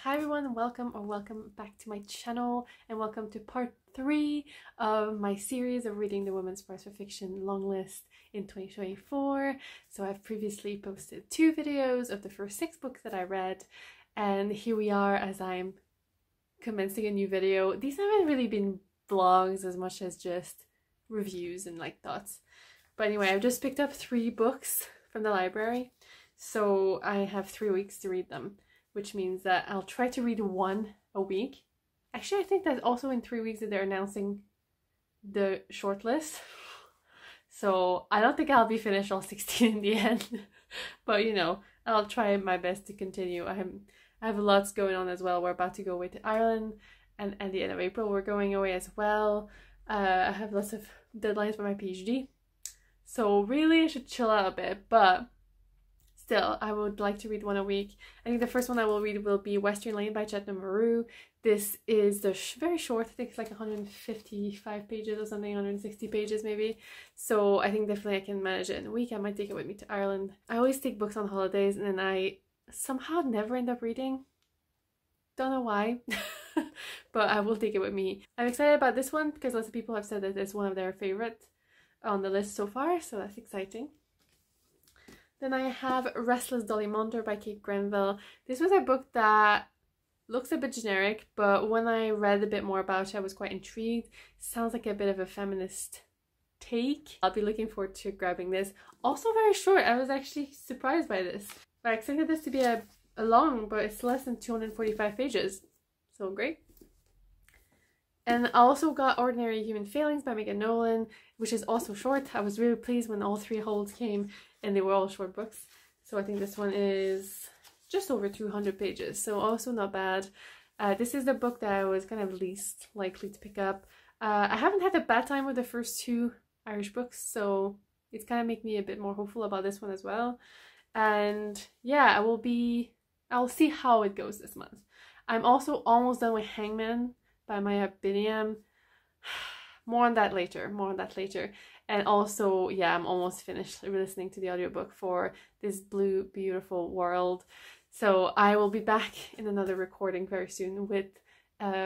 Hi everyone, welcome back to my channel, and welcome to part 3 of my series of reading the Women's Prize for Fiction Longlist in 2024. So I've previously posted 2 videos of the first 6 books that I read, and here we are as I'm commencing a new video. These haven't really been vlogs as much as just reviews and like thoughts. But anyway, I've just picked up 3 books from the library, so I have 3 weeks to read them, which means that I'll try to read 1 a week. Actually, I think that's also in 3 weeks that they're announcing the shortlist. So I don't think I'll be finished all 16 in the end. But you know, I'll try my best to continue. I have lots going on as well. We're about to go away to Ireland, and at the end of April we're going away as well. I have lots of deadlines for my PhD. So really I should chill out a bit, but still, I would like to read 1 a week. I think the first one I will read will be Western Lane by Chetna Maroo. This is very short. I think it's like 155 pages or something, 160 pages maybe. So I think definitely I can manage it in a week. I might take it with me to Ireland. I always take books on holidays and then I somehow never end up reading. Don't know why, but I will take it with me. I'm excited about this one because lots of people have said that it's one of their favorites on the list so far, so that's exciting. Then I have Restless Dolly Munter by Kate Grenville. This was a book that looks a bit generic, but when I read a bit more about it, I was quite intrigued. Sounds like a bit of a feminist take. I'll be looking forward to grabbing this. Also very short. I was actually surprised by this. I expected this to be a long, but it's less than 245 pages. So great. And I also got Ordinary Human Failings by Nolan, which is also short. I was really pleased when all 3 holds came and they were all short books. So I think this one is just over 200 pages, so also not bad. This is the book that I was kind of least likely to pick up. I haven't had a bad time with the first 2 Irish books, so it's kind of make me a bit more hopeful about this one as well. And yeah, I'll see how it goes this month. I'm also almost done with Hangman by Binyam. More on that later. And also, yeah, I'm almost finished listening to the audiobook for This Blue Beautiful World. So I will be back in another recording very soon with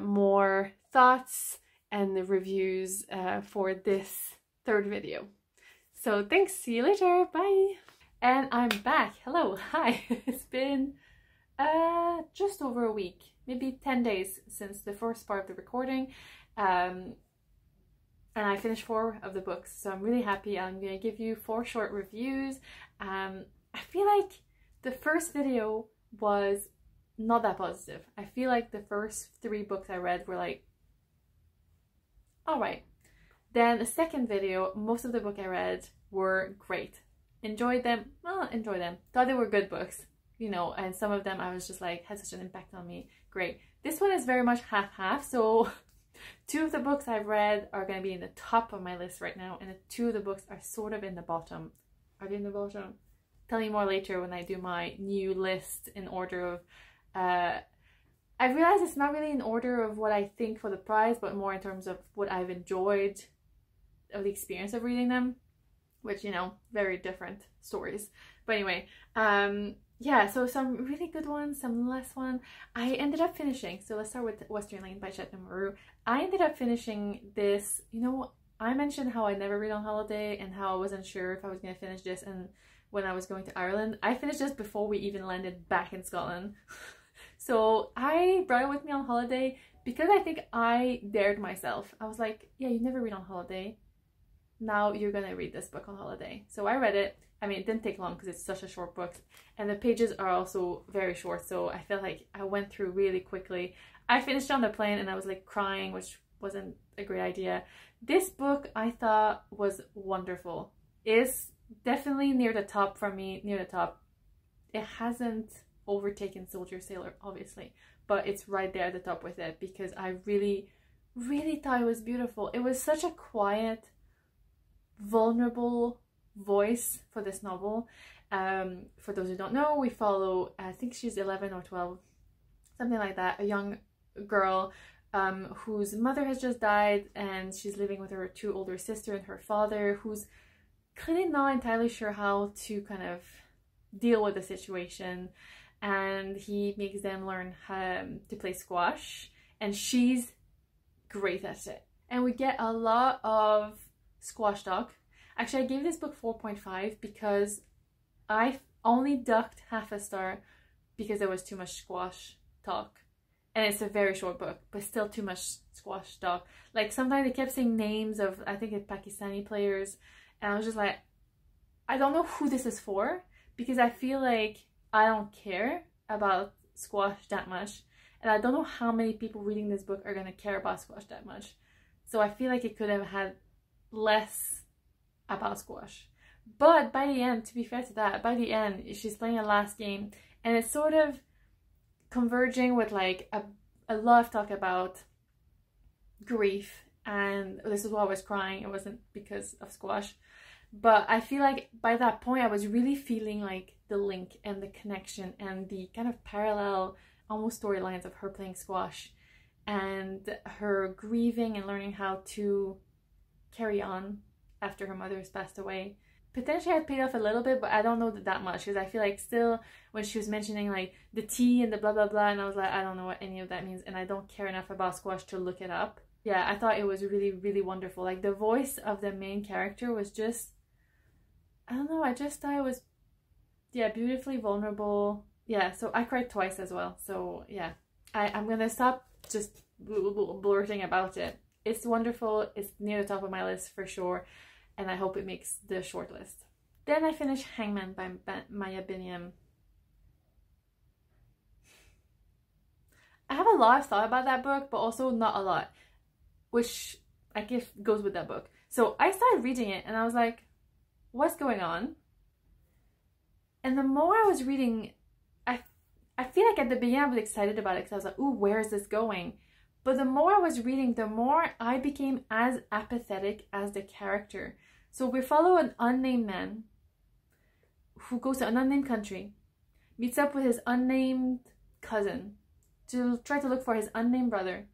more thoughts and the reviews for this 3rd video. So thanks, see you later, bye! And I'm back. Hello, hi. It's been just over a week, maybe 10 days since the first part of the recording. And I finished 4 of the books, so I'm really happy. I'm going to give you 4 short reviews. I feel like the first video was not that positive. I feel like the first 3 books I read were like, alright. Then the second video, most of the book I read were great. Enjoyed them, thought they were good books, you know, and some of them I was just like, had such an impact on me, great. This one is very much half-half, so 2 of the books I've read are going to be in the top of my list right now, and the 2 of the books are sort of in the bottom. Are they in the bottom? Tell you more later when I do my new list in order of... I realize it's not really in order of what I think for the prize, but more in terms of what I've enjoyed of the experience of reading them, which, you know, very different stories. But anyway, yeah, so some really good ones, some less one. I ended up finishing, so let's start with Western Lane by Chetna Maroo. I ended up finishing this, you know, I mentioned how I never read on holiday and how I wasn't sure if I was going to finish this and when I was going to Ireland. I finished this before we even landed back in Scotland. So I brought it with me on holiday because I think I dared myself. I was like, yeah, you never read on holiday. Now you're gonna read this book on holiday. So I read it. I mean, it didn't take long because it's such a short book, and the pages are also very short, so I felt like I went through really quickly. I finished on the plane and I was like crying, which wasn't a great idea. This book I thought was wonderful. It's definitely near the top for me, near the top. It hasn't overtaken Soldier Sailor, obviously, but it's right there at the top with it because I really thought it was beautiful. It was such a quiet, vulnerable voice for this novel. For those who don't know, we follow, I think she's 11 or 12, something like that, a young girl whose mother has just died, and she's living with her 2 older sister and her father, who's clearly not entirely sure how to kind of deal with the situation. and he makes them learn how to play squash, and she's great at it. And we get a lot of squash talk. Actually, I gave this book 4.5 because I only ducked half a star because there was too much squash talk. And it's a very short book, but still too much squash talk. Like, sometimes they kept saying names of, I think, Pakistani players, and I was just like, I don't know who this is for, because I feel like I don't care about squash that much, and I don't know how many people reading this book are gonna care about squash that much. So I feel like it could have had less about squash. But by the end, to be fair to that, by the end, she's playing a last game, and it's sort of converging with like a lot of talk about grief, and this is why I was crying. It wasn't because of squash, but I feel like by that point I was really feeling like the link and the connection and the kind of parallel almost storylines of her playing squash and her grieving and learning how to carry on after her mother has passed away. Potentially had paid off a little bit, but I don't know that much, because I feel like still when she was mentioning like the tea and the blah blah blah, and I was like, I don't know what any of that means, and I don't care enough about squash to look it up. Yeah, I thought it was really, really wonderful. Like, the voice of the main character was just, I don't know, I just thought it was, yeah, beautifully vulnerable. Yeah, so I cried twice as well. So yeah, I'm gonna stop just blurting about it. It's wonderful. It's near the top of my list for sure, and I hope it makes the short list. Then I finished Hangman by Maya Binyam. I have a lot of thought about that book, but also not a lot, which I guess goes with that book. So I started reading it and I was like, what's going on? And the more I was reading, I feel like at the beginning I was excited about it because I was like, ooh, where is this going? But the more I was reading, the more I became as apathetic as the character. So we follow an unnamed man who goes to an unnamed country, meets up with his unnamed cousin to try to look for his unnamed brother,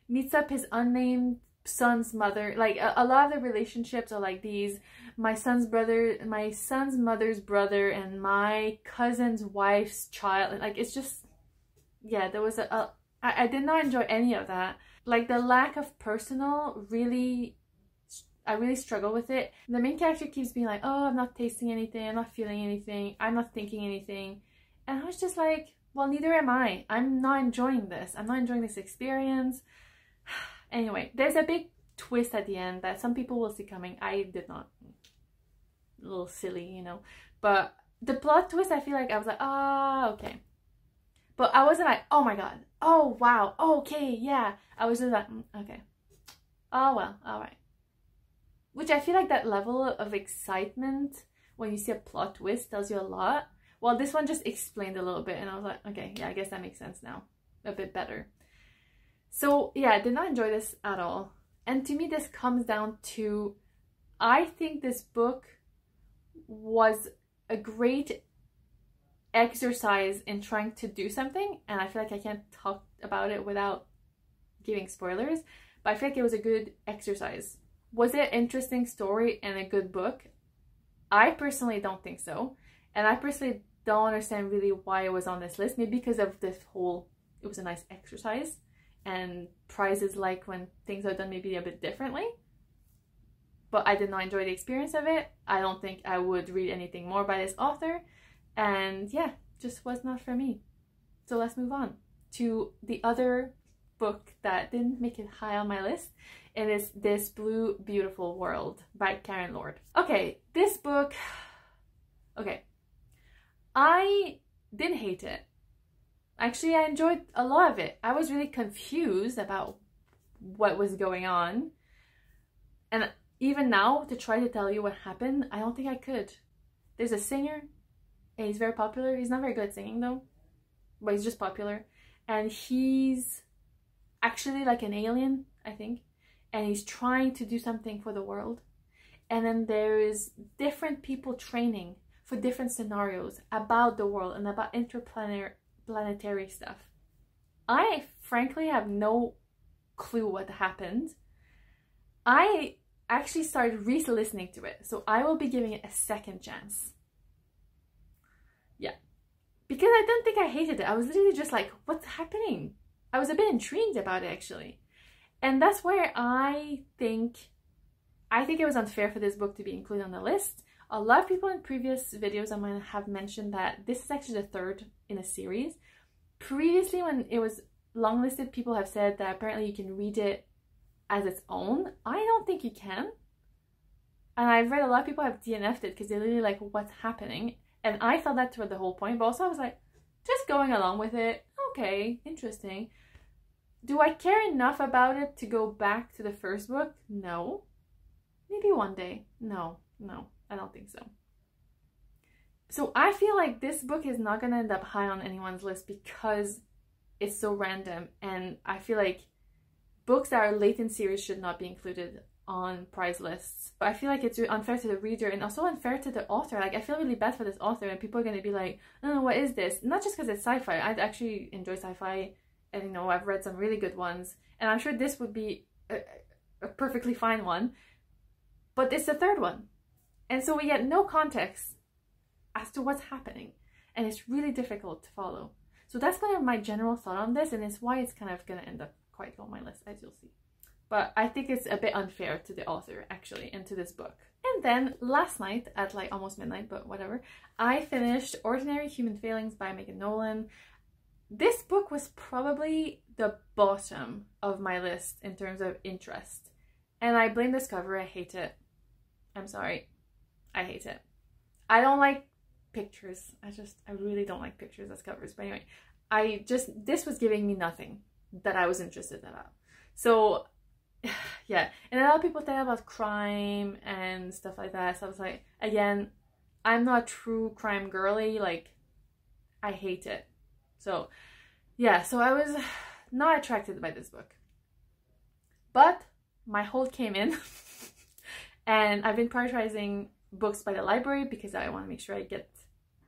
meets up his unnamed son's mother. Like, a lot of the relationships are like these: my son's brother, my son's mother's brother, and my cousin's wife's child. Like, it's just, yeah, there was I did not enjoy any of that. Like, the lack of personal really, I really struggle with it. The main character keeps being like, oh, I'm not tasting anything, I'm not feeling anything, I'm not thinking anything. And I was just like, well, neither am I. I'm not enjoying this. I'm not enjoying this experience. Anyway, there's a big twist at the end that some people will see coming. I did not. A little silly, you know. But the plot twist, I feel like I was like, ah, okay. But I wasn't like, oh my god, oh wow, okay, yeah. I was just like, okay. Oh well, alright. Which I feel like that level of excitement when you see a plot twist tells you a lot. Well, this one just explained a little bit, and I was like, okay, yeah, I guess that makes sense now. A bit better. So yeah, I did not enjoy this at all. And to me, this comes down to, I think this book was a great exercise in trying to do something, and I feel like I can't talk about it without giving spoilers, but I feel like it was a good exercise. Was it an interesting story and a good book? I personally don't think so, and I personally don't understand really why it was on this list. Maybe because of this whole, it was a nice exercise, and prizes like when things are done maybe a bit differently. But I did not enjoy the experience of it. I don't think I would read anything more by this author. And yeah, just was not for me. So let's move on to the other book that didn't make it high on my list. It is This Blue Beautiful World by Karen Lord. Okay, this book, okay, I didn't hate it. Actually, I enjoyed a lot of it. I was really confused about what was going on. And even now, to try to tell you what happened, I don't think I could. There's a singer, and he's very popular. He's not very good at singing though, but he's just popular. And he's actually like an alien, I think. And he's trying to do something for the world. And then there is different people training for different scenarios about the world and about interplanetary stuff. I frankly have no clue what happened. I actually started re-listening to it, so I will be giving it a second chance. Yeah, because I don't think I hated it. I was literally just like, what's happening? I was a bit intrigued about it actually. And that's where I think it was unfair for this book to be included on the list. A lot of people in previous videos I might have mentioned that this is actually the third in a series. Previously, when it was longlisted, people have said that apparently you can read it as its own. I don't think you can. And I've read a lot of people have DNF'd it because they're literally like, what's happening? And I felt that throughout the whole point, but also I was like, just going along with it. Okay, interesting. Do I care enough about it to go back to the first book? No. Maybe one day. No, I don't think so. So I feel like this book is not gonna end up high on anyone's list because it's so random, and I feel like books that are late in series should not be included on prize lists. But I feel like it's unfair to the reader and also unfair to the author. Like, I feel really bad for this author, and people are going to be like, oh, what is this? Not just because it's sci-fi. I actually enjoy sci-fi, and you know, I've read some really good ones, and I'm sure this would be a perfectly fine one, but it's the third one, and so we get no context as to what's happening, and it's really difficult to follow. So that's kind of my general thought on this, and it's why it's kind of going to end up quite low on my list, as you'll see. But I think it's a bit unfair to the author, actually, and to this book. And then last night, at like almost midnight, but whatever, I finished Ordinary Human Failings by Nolan. This book was probably the bottom of my list in terms of interest. And I blame this cover. I hate it. I'm sorry. I hate it. I don't like pictures. I really don't like pictures as covers. But anyway, this was giving me nothing that I was interested about. So yeah, and a lot of people think about crime and stuff like that, so I was like, again, I'm not a true crime girly, like, I hate it. So yeah, so I was not attracted by this book, but my hold came in and I've been prioritizing books by the library because I want to make sure I get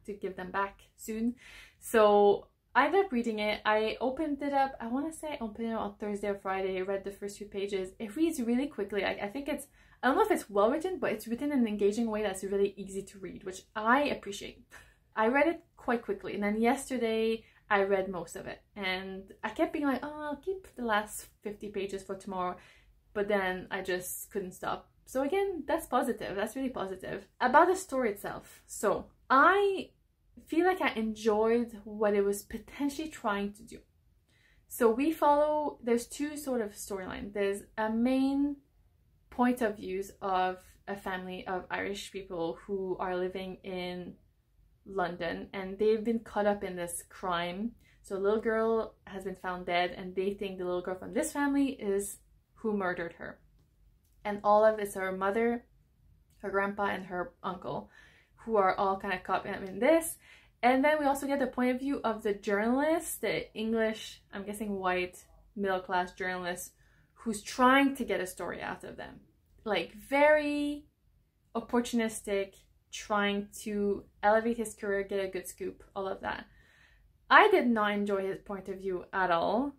to give them back soon. So I ended up reading it. I opened it up, I want to say I opened it on Thursday or Friday. I read the first few pages. It reads really quickly. I think it's, I don't know if it's well written, but it's written in an engaging way that's really easy to read, which I appreciate. I read it quite quickly, and then yesterday I read most of it. And I kept being like, oh, I'll keep the last 50 pages for tomorrow. But then I just couldn't stop. So again, that's positive. That's really positive. About the story itself. So I feel like I enjoyed what it was potentially trying to do. So we follow, there's two sort of storylines. There's a main point of views of a family of Irish people who are living in London, and they've been caught up in this crime. So a little girl has been found dead, and they think the little girl from this family is who murdered her. And all of it's her mother, her grandpa, and her uncle, who are all kind of caught up in this. And then we also get the point of view of the journalist, the English, I'm guessing white, middle-class journalist, who's trying to get a story out of them. Like, very opportunistic, trying to elevate his career, get a good scoop, all of that. I did not enjoy his point of view at all.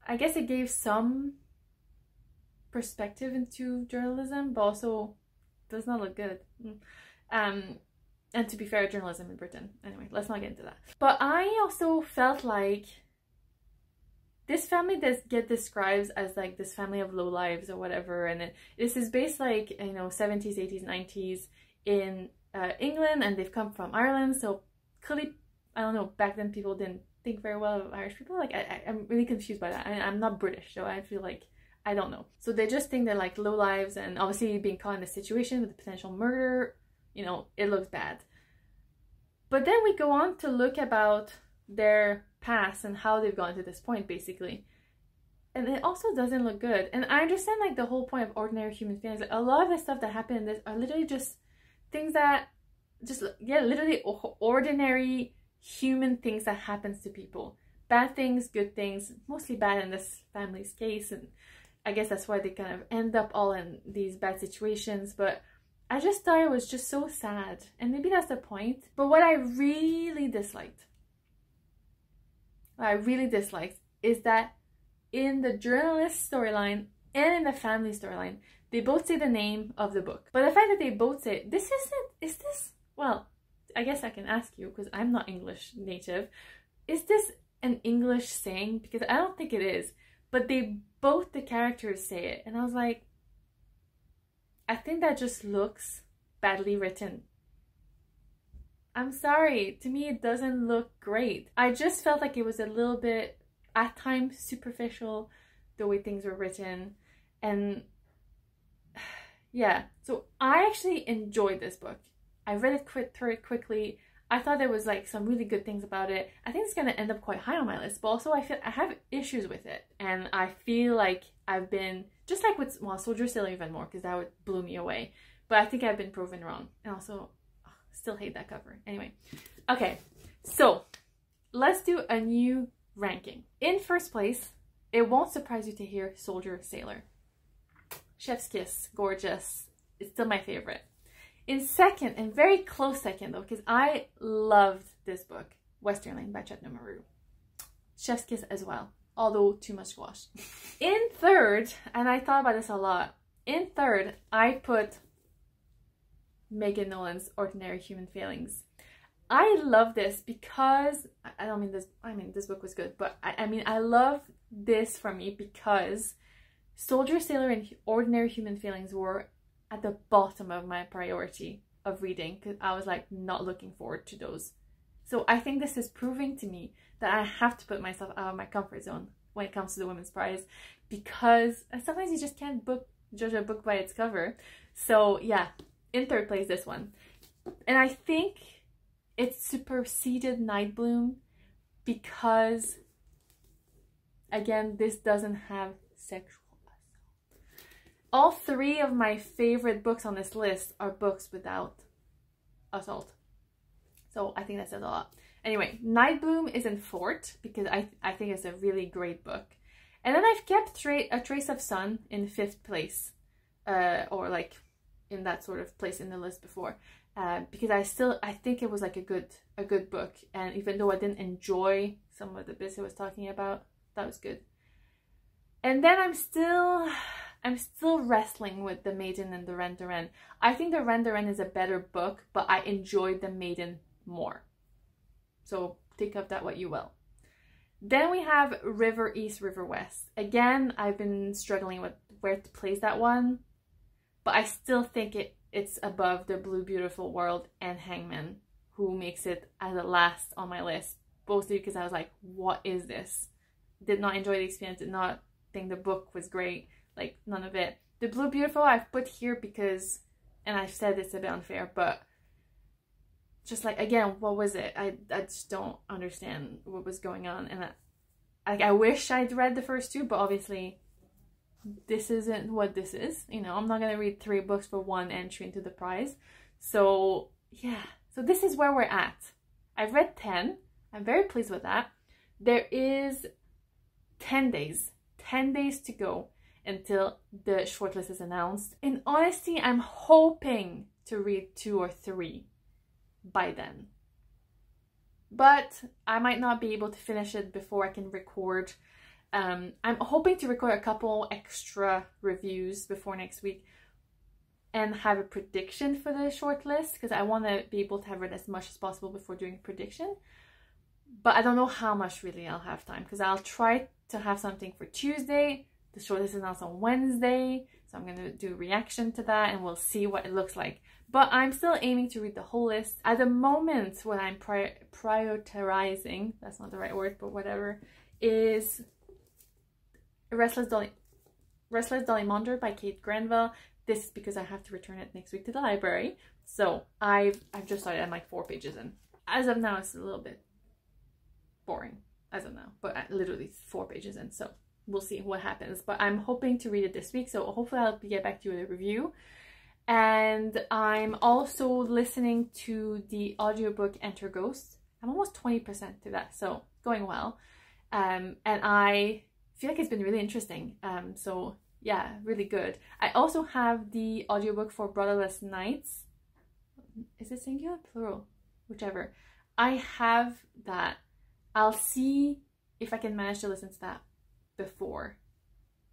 I guess it gave some perspective into journalism, but also does not look good. And to be fair, journalism in Britain. Anyway, let's not get into that. But I also felt like this family does get described as like this family of low lives or whatever, and this is based like, you know, 70s, 80s, 90s in England, and they've come from Ireland. So clearly, I don't know, back then people didn't think very well of Irish people. Like, I'm really confused by that. I'm not British, so I feel like, I don't know. So they just think they're like low lives, and obviously being caught in this situation with a potential murder, you know, it looks bad. But then we go on to look about their past and how they've gotten to this point, basically. And it also doesn't look good. And I understand, like, the whole point of Ordinary Human Failings. Like, a lot of the stuff that happened in this are literally just things that, just, yeah, literally ordinary human things that happens to people. Bad things, good things, mostly bad in this family's case. And I guess that's why they kind of end up all in these bad situations. But I just thought it was just so sad, and maybe that's the point. But what I really disliked is that in the journalist storyline and in the family storyline, they both say the name of the book. But the fact that they both say, well, I guess I can ask you, because I'm not English native, is this an English saying? Because I don't think it is, but both the characters say it, and I was like, I think that just looks badly written. I'm sorry, to me it doesn't look great. I just felt like it was a little bit, at times, superficial, the way things were written, and yeah. So I actually enjoyed this book. I read it through it quickly. I thought there was like some really good things about it. I think it's gonna end up quite high on my list, but also I have issues with it, and I feel like I've been, just like with, well, Soldier Sailor even more, because that blew me away. But I think I've been proven wrong, and also still hate that cover. Anyway, okay, so let's do a new ranking. In first place, it won't surprise you to hear Soldier Sailor. Chef's Kiss, gorgeous. It's still my favorite. In second, and very close second though, because I loved this book, Western Lane by Chetna Maroo. Chef's Kiss as well, although too much squash. In third, and I thought about this a lot, in third, I put Megan Nolan's Ordinary Human Feelings. I love this because, I don't mean this, I mean this book was good, but I mean I love this for me because Soldier Sailor and Ordinary Human Feelings were at the bottom of my priority of reading, because I was like not looking forward to those. So I think this is proving to me that I have to put myself out of my comfort zone when it comes to the Women's Prize, because sometimes you just can't judge a book by its cover. So yeah, in third place, this one. And I think it superseded Night Bloom because, again, this doesn't have sexual assault. All three of my favorite books on this list are books without assault. So I think that says a lot. Anyway, Night Bloom is in fourth because I think it's a really great book. And then I've kept A Trace of Sun in fifth place, or like in that sort of place in the list before, because I think it was like a good book, and even though I didn't enjoy some of the bits it was talking about, that was good. And then I'm still wrestling with The Maiden and the Ren to Ren. I think the Ren to Ren is a better book, but I enjoyed The Maiden more. So think of that what you will. Then we have River East, River West. Again, I've been struggling with where to place that one, but I still think it's above The Blue Beautiful World and Hangman, who makes it as a last on my list. Mostly because I was like, what is this? Did not enjoy the experience, did not think the book was great, like none of it. The Blue Beautiful I've put here because, and I've said it's a bit unfair, but just like, again, what was it? I just don't understand what was going on, and I wish I'd read the first two, but obviously this isn't what this is. You know, I'm not gonna read 3 books for 1 entry into the prize. So yeah, so this is where we're at. I've read 10. I'm very pleased with that. There is 10 days to go until the shortlist is announced. In honesty, I'm hoping to read 2 or 3 by then. But I might not be able to finish it before I can record. I'm hoping to record a couple extra reviews before next week and have a prediction for the shortlist, because I want to be able to have read as much as possible before doing a prediction. But I don't know how much really I'll have time, because I'll try to have something for Tuesday. The shortlist is announced on Wednesday, so I'm going to do a reaction to that and we'll see what it looks like. But I'm still aiming to read the whole list. At the moment, what I'm prioritizing, that's not the right word, but whatever, is Restless Dolly Monder by Kate Granville. This is because I have to return it next week to the library. So I've just started, I'm like 4 pages in. As of now, it's a little bit boring as of now, but literally 4 pages in, so we'll see what happens. But I'm hoping to read it this week, so hopefully I'll get back to you with a review. And I'm also listening to the audiobook Enter Ghost. I'm almost 20% to that, so going well. And I feel like it's been really interesting. So yeah, really good. I also have the audiobook for Brotherless Nights. Is it singular? Plural? Whichever. I have that. I'll see if I can manage to listen to that before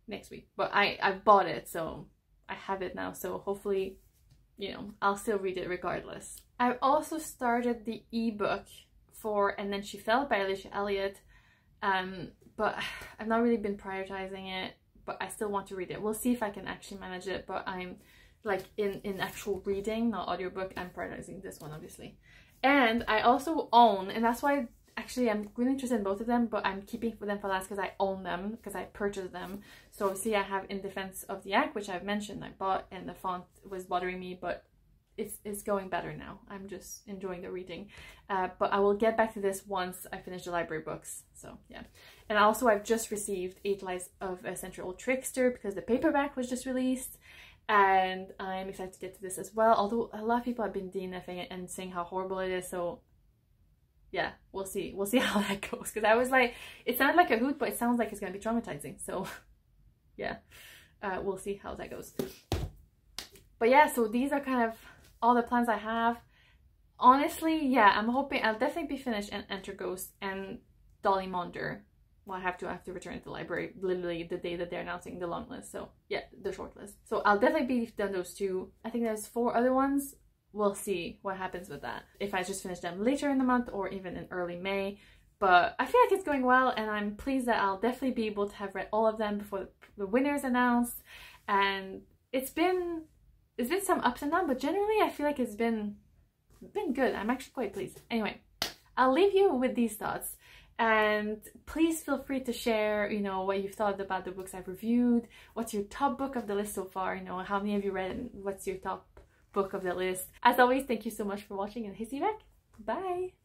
next week. But I've bought it, so I have it now. So hopefully, you know, I'll still read it regardless. I've also started the ebook for And Then She Fell by Alicia Elliott, but I've not really been prioritizing it, but I still want to read it. We'll see if I can actually manage it, but I'm like in actual reading, not audiobook, I'm prioritizing this one obviously. And I also own, and that's why actually I'm really interested in both of them, but I'm keeping for them for last because I own them, because I purchased them. So obviously I have In Defense of the Act, which I've mentioned I bought, and the font was bothering me, but it's going better now. I'm just enjoying the reading. But I will get back to this once I finish the library books. So yeah. And also I've just received 8 Lives of a Century Old Trickster because the paperback was just released. And I'm excited to get to this as well. Although a lot of people have been DNFing it and saying how horrible it is. So yeah, we'll see. We'll see how that goes. Because I was like, it sounded like a hoot, but it sounds like it's going to be traumatizing. So yeah, we'll see how that goes. But yeah, so these are kind of all the plans I have. Honestly, yeah, I'm hoping I'll definitely be finished and Enter Ghost and Dolly Monder. Well, I have to return to the library literally the day that they're announcing the long list. So yeah, the short list. So I'll definitely be done those 2. I think there's 4 other ones. We'll see what happens with that. If I just finish them later in the month or even in early May. But I feel like it's going well, and I'm pleased that I'll definitely be able to have read all of them before the winners announced. And it's been some ups and downs, but generally I feel like it's been good. I'm actually quite pleased. Anyway, I'll leave you with these thoughts, and please feel free to share, you know, what you've thought about the books I've reviewed. What's your top book of the list so far? You know, how many have you read, and what's your top book of the list? As always, thank you so much for watching, and see you back. Bye.